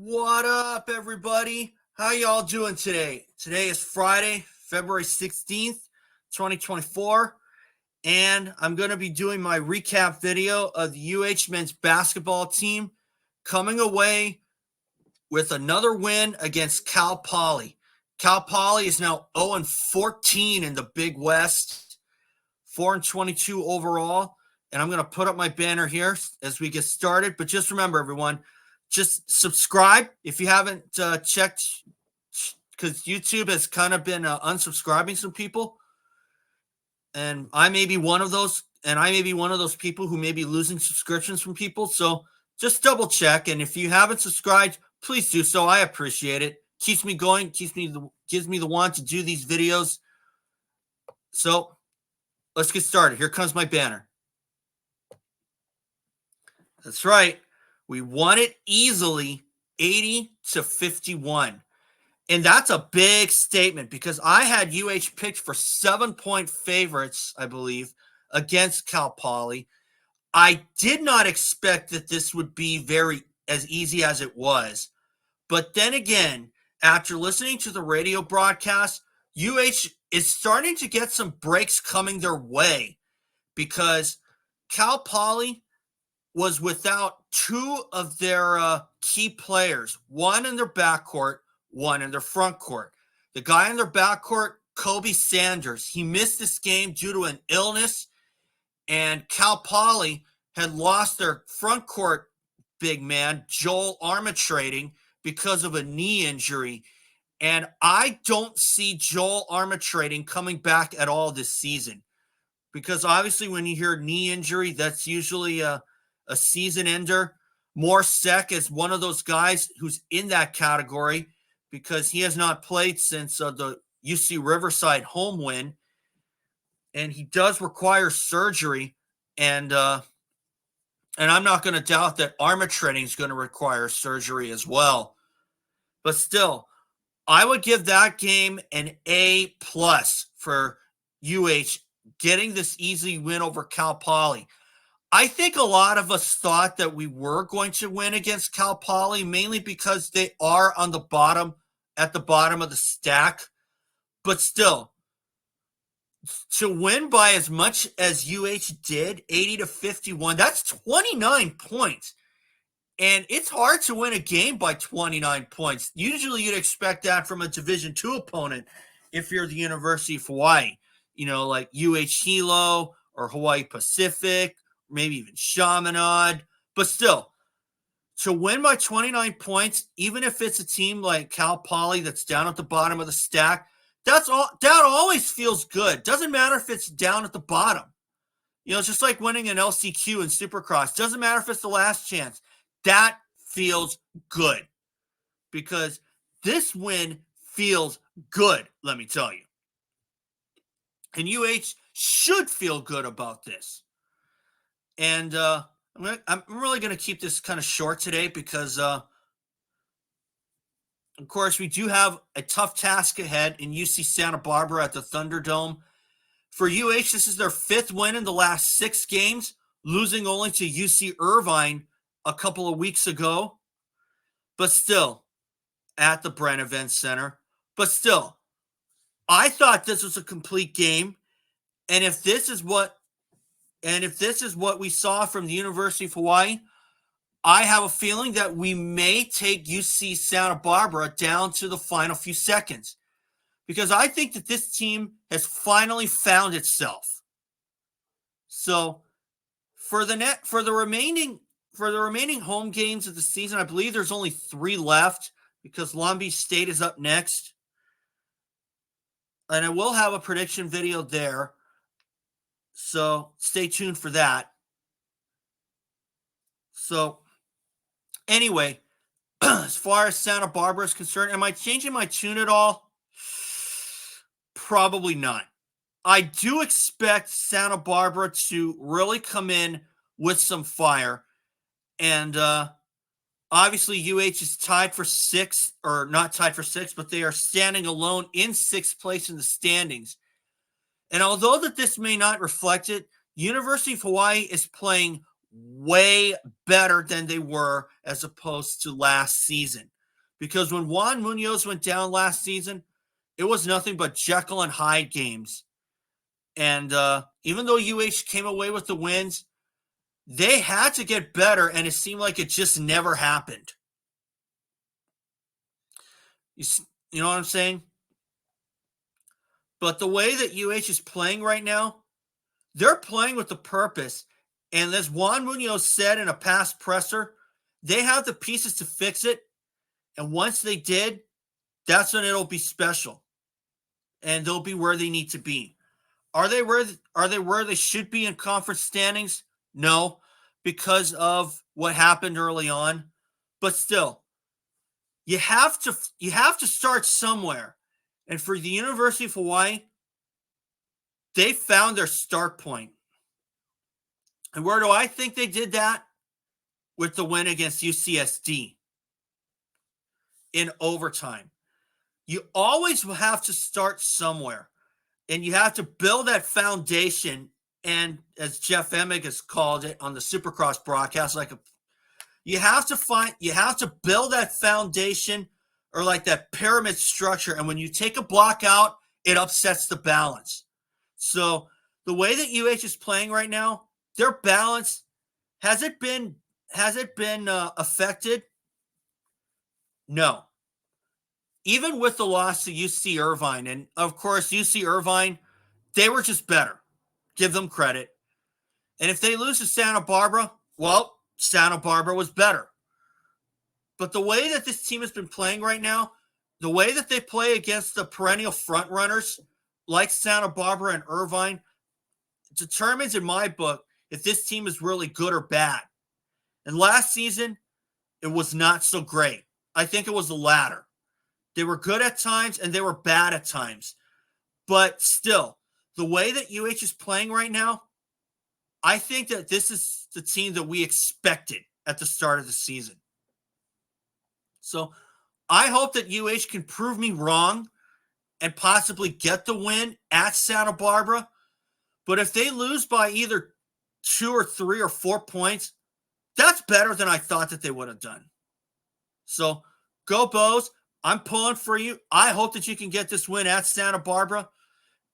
What up, everybody? How y'all doing today? Today is Friday, February 16th, 2024, and I'm going to be doing my recap video of the UH men's basketball team coming away with another win against Cal Poly. Cal Poly is now 0-14 in the Big West, 4-22 overall, and I'm going to put up my banner here as we get started. But just remember, everyone, just subscribe if you haven't checked, because YouTube has kind of been unsubscribing some people, and I may be one of those, people who may be losing subscriptions from people. So just double check, and if you haven't subscribed, please do so. I appreciate it. Keeps me going. Gives me the want to do these videos. So let's get started. Here comes my banner. That's right. We won it easily, 80-51. And that's a big statement because I had UH picked for 7-point favorites, I believe, against Cal Poly. I did not expect that this would be as easy as it was. But then again, after listening to the radio broadcast, UH is starting to get some breaks coming their way because Cal Poly was without two of their key players, one in their backcourt, one in their front court. The guy in their backcourt, Kobe Sanders, he missed this game due to an illness, and Cal Poly had lost their front court big man, Joel Armitrading, because of a knee injury. And I don't see Joel Armitrading coming back at all this season because obviously when you hear knee injury, that's usually a season ender. Morsek is one of those guys who's in that category because he has not played since the UC Riverside home win, and he does require surgery. And I'm not going to doubt that Armitrading is going to require surgery as well. But still, I would give that game an A+ for UH getting this easy win over Cal Poly. I think a lot of us thought that we were going to win against Cal Poly, mainly because they are at the bottom of the stack. But still, to win by as much as UH did, 80-51, that's 29 points. And it's hard to win a game by 29 points. Usually you'd expect that from a Division II opponent if you're the University of Hawaii, like UH Hilo or Hawaii Pacific, maybe even Chaminade. But still, to win by 29 points, even if it's a team like Cal Poly that's down at the bottom of the stack, that always feels good. Doesn't matter if it's down at the bottom. It's just like winning an LCQ in Supercross. Doesn't matter if it's the last chance. That feels good because this win feels good, let me tell you. And UH should feel good about this. And I'm really going to keep this kind of short today because, of course, we do have a tough task ahead in UC Santa Barbara at the Thunderdome. For UH, this is their 5th win in the last 6 games, losing only to UC Irvine a couple of weeks ago. But still, at the Brent Event Center. But still, I thought this was a complete game. And if this is what we saw from the University of Hawaii, I have a feeling that we may take UC Santa Barbara down to the final few seconds because I think that this team has finally found itself. So for the remaining home games of the season, I believe there's only 3 left because Long Beach State is up next. And I will have a prediction video there. So stay tuned for that. So anyway, as far as Santa Barbara is concerned, am I changing my tune at all? Probably not. I do expect Santa Barbara to really come in with some fire. And obviously UH is tied for 6th, or not tied for 6th, but they are standing alone in 6th place in the standings. And although that this may not reflect it, University of Hawaii is playing way better than they were as opposed to last season. Because when Juan Munoz went down last season, it was nothing but Jekyll and Hyde games. And even though UH came away with the wins, they had to get better, and it seemed like it just never happened. You know what I'm saying? But the way that UH is playing right now, they're playing with the purpose. And as Juan Munoz said in a past presser, they have the pieces to fix it. And once they did, that's when it'll be special. And they'll be where they need to be. Are they where they should be in conference standings? No, because of what happened early on. But still, you have to start somewhere. And for the University of Hawaii, they found their start point. And where do I think they did that? With the win against UCSD in overtime. You always have to start somewhere. And you have to build that foundation. And as Jeff Emig has called it on the Supercross broadcast, you have to build that foundation, or like that pyramid structure. And when you take a block out, it upsets the balance. So the way that UH is playing right now, their balance, has it been affected? No. Even with the loss to UC Irvine, and of course UC Irvine, they were just better. Give them credit. And if they lose to Santa Barbara, well, Santa Barbara was better. But the way that this team has been playing right now, the way that they play against the perennial front runners like Santa Barbara and Irvine, determines in my book if this team is really good or bad. And last season, it was not so great. I think it was the latter. They were good at times and they were bad at times. But still, the way that UH is playing right now, I think that this is the team that we expected at the start of the season. So I hope that UH can prove me wrong and possibly get the win at Santa Barbara. But if they lose by either 2 or 3 or 4 points, that's better than I thought that they would have done. So go Bows. I'm pulling for you. I hope that you can get this win at Santa Barbara.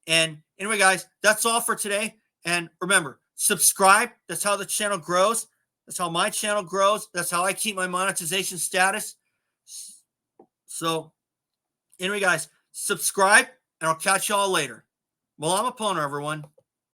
And anyway, guys, that's all for today. And remember, subscribe. That's how the channel grows. That's how my channel grows. That's how I keep my monetization status. So anyway, guys, subscribe, and I'll catch y'all later. Malama Pono, everyone.